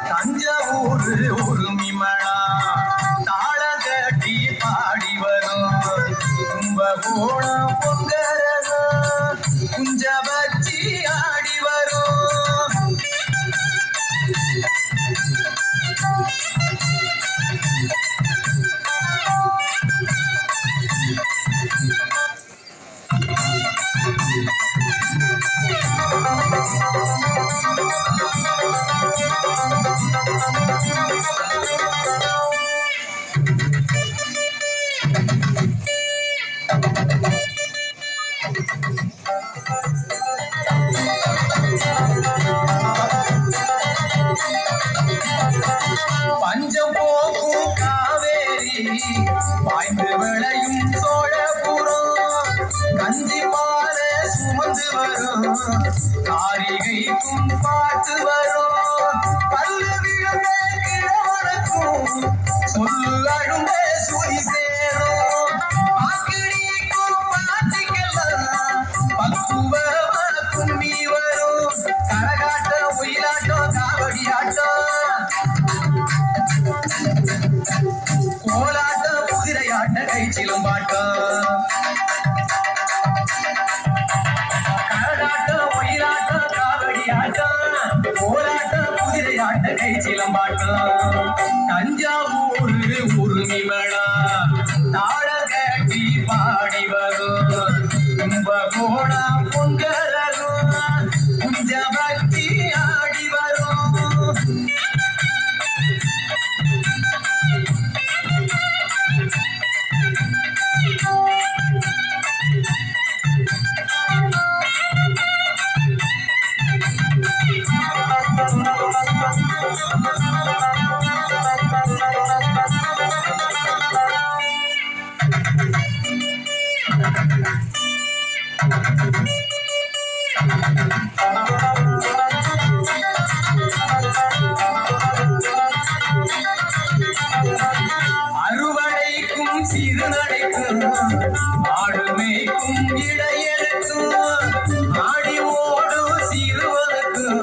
தஞ்சாவூர் உரிமளா தாளகட்டி பாடி வரும் கும்பகோணம் பொங்கரகம் குஞ்ச வச்சி ஆடி வரும் பஞ்சம் போகும் காவேரி பாய்ந்து விளையும் சோழபுரம் கஞ்சி பால சுமந்து வரும் காரிகைக்கும் பாட்டு வரும் பல்லு விழுந்த கிழவனுக்கும் சொல்லு அழுந்த சுரி சேரும் பாக்கிடிக்கும் பாட்டிக்கெல்லாம் பக்குவமான கும்மி வரும் கரகாட்டம் ஒயிலாட்டம் காவடி ஆட்டம் கோலாட்டம் குதிரையாட்ட கை சிலம்பாட்டம் கரகாட்டம் ஒயிலாட்டம் காவடி ஆட்டம் கோலாட்டம் குதிரையாட்ட கை சிலம்பாட்டம் தஞ்சாவூர் உரிமளா தாளகட்டி பாடி வரும் கும்பகோணம் பொங்கரகம் குஞ்ச பக்தி ஆடி வரும் அறுவடைக்கும் சிறுநடைக்கும் ஆடுமைக்கும் இடையெழுக்கும் ஆடி ஓடும் சிறுவனுக்கும்